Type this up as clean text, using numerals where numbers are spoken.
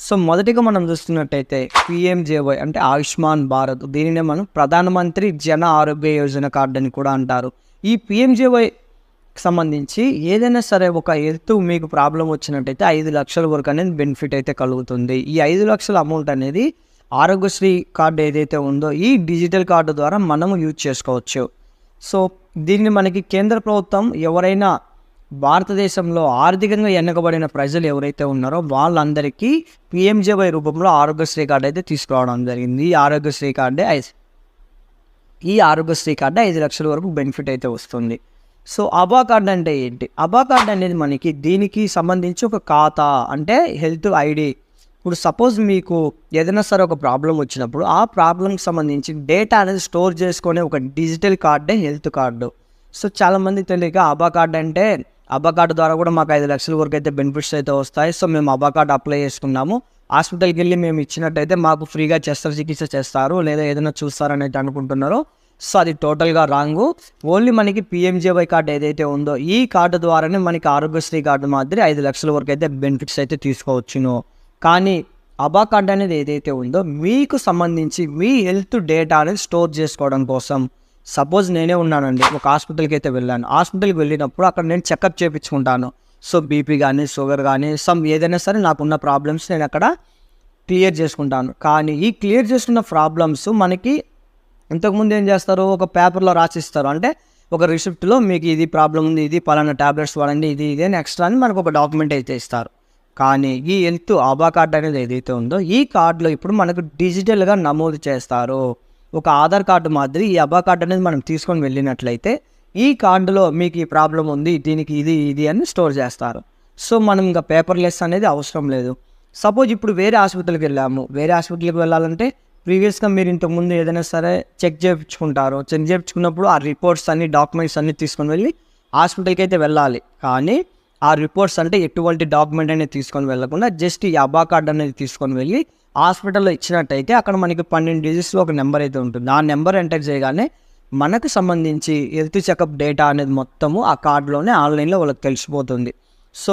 So మొదటిగా మనం చూస్తున్నట్టయితే పీఎంజేవై అంటే ఆయుష్మాన్ భారత్, దీనినే మనం ప్రధానమంత్రి జన ఆరోగ్య యోజన కార్డు అని కూడా అంటారు. ఈ పీఎంజేవై సంబంధించి ఏదైనా సరే ఒక హెల్త్ మీకు ప్రాబ్లం వచ్చినట్టయితే 5 లక్షల వరకు అనేది బెనిఫిట్ అయితే కలుగుతుంది. ఈ 5 లక్షల అమౌంట్ అనేది ఆరోగ్యశ్రీ కార్డు ఏదైతే ఉందో ఈ డిజిటల్ కార్డు ద్వారా మనము యూజ్ చేసుకోవచ్చు. సో దీన్ని మనకి కేంద్ర ప్రభుత్వం ఎవరైనా భారతదేశంలో ఆర్థికంగా వెనుకబడిన ప్రజలు ఎవరైతే ఉన్నారో వాళ్ళందరికీ పీఎంజేవై రూపంలో ఆరోగ్యశ్రీ కార్డు అయితే తీసుకురావడం జరిగింది. ఈ ఆరోగ్యశ్రీ కార్డు 5 లక్షల వరకు బెనిఫిట్ అయితే వస్తుంది. సో ఆభా కార్డు అంటే ఏంటి? ఆభా కార్డు అనేది మనకి దీనికి సంబంధించి ఒక ఖాతా అంటే హెల్త్ ఐడి. ఇప్పుడు సపోజ్ మీకు ఏదైనా సరే ఒక ప్రాబ్లం వచ్చినప్పుడు ఆ ప్రాబ్లంకి సంబంధించి డేటా అనేది స్టోర్ చేసుకునే ఒక డిజిటల్ కార్డే హెల్త్ కార్డు. సో చాలామంది తెలియక ఆభా కార్డు అంటే ఆభా కార్డు ద్వారా కూడా మాకు 5 లక్షల వరకు అయితే బెనిఫిట్స్ అయితే వస్తాయి. సో మేము ఆభా కార్డు అప్లై చేసుకున్నాము, హాస్పిటల్కి వెళ్ళి మేము ఇచ్చినట్టయితే మాకు ఫ్రీగా శస్త్రచికిత్స చేస్తారు లేదా ఏదైనా చూస్తారని అయితే అనుకుంటున్నారో. సో అది టోటల్గా రాంగు. ఓన్లీ మనకి పీఎంజేవై కార్డు ఏదైతే ఉందో ఈ కార్డు ద్వారానే మనకి ఆరోగ్యశ్రీ కార్డు మాదిరి 5 లక్షల వరకు అయితే బెనిఫిట్స్ అయితే తీసుకోవచ్చును. కానీ ఆభా కార్డు అనేది ఏదైతే ఉందో మీకు సంబంధించి మీ హెల్త్ డేటా అనేది స్టోర్ చేసుకోవడం కోసం. సపోజ్ నేనే ఉన్నానండి, ఒక హాస్పిటల్కి అయితే వెళ్ళాను. హాస్పిటల్కి వెళ్ళినప్పుడు అక్కడ నేను చెకప్ చేయించుకుంటాను. సో బీపీ కానీ షుగర్ కానీ ఏదైనా సరే నాకున్న ప్రాబ్లమ్స్ నేను అక్కడ క్లియర్ చేసుకుంటాను. కానీ ఈ క్లియర్ చేసుకున్న ప్రాబ్లమ్స్ మనకి ఇంతకుముందు ఏం చేస్తారు, ఒక పేపర్లో రాసిస్తారు. అంటే ఒక రిసిప్ట్లో మీకు ఇది ప్రాబ్లం ఉంది, ఇది పలానా ట్యాబ్లెట్స్ వాడండి, ఇది అని ఎక్స్ట్రా అని మనకు ఒక డాక్యుమెంట్ అయితే ఇస్తారు. కానీ ఈ హెల్త్ ఆభా కార్డు అనేది ఏదైతే ఉందో ఈ కార్డులో ఇప్పుడు మనకు డిజిటల్గా నమోదు చేస్తారు. ఒక ఆధార్ కార్డు మాదిరి ఈ ఆభా కార్డు అనేది మనం తీసుకొని వెళ్ళినట్లయితే ఈ కార్డులో మీకు ఈ ప్రాబ్లం ఉంది, దీనికి ఇది అని స్టోర్ చేస్తారు. సో మనం ఇంకా పేపర్లెస్ అనేది అవసరం లేదు. సపోజ్ ఇప్పుడు వేరే హాస్పిటల్కి వెళ్ళాము, వేరే హాస్పిటల్కి వెళ్ళాలంటే ప్రీవియస్గా మీరు ఇంతకుముందు ఏదైనా సరే చెక్ చేయించుకుంటారు. చెక్ చేయించుకున్నప్పుడు ఆ రిపోర్ట్స్ అన్ని డాక్యుమెంట్స్ అన్నీ తీసుకొని వెళ్ళి హాస్పిటల్కి అయితే వెళ్ళాలి. కానీ ఆ రిపోర్ట్స్ అంటే ఎటువంటి డాక్యుమెంట్ అనేది తీసుకొని వెళ్ళకుండా జస్ట్ ఈ ఆభా కార్డు అనేది తీసుకొని వెళ్ళి హాస్పిటల్లో ఇచ్చినట్టయితే అక్కడ మనకి 12 డిజిట్స్లో ఒక నెంబర్ అయితే ఉంటుంది. ఆ నెంబర్ ఎంటర్ చేయగానే మనకు సంబంధించి హెల్త్ చెకప్ డేటా అనేది మొత్తము ఆ కార్డులోనే ఆన్లైన్లో వాళ్ళకి తెలిసిపోతుంది.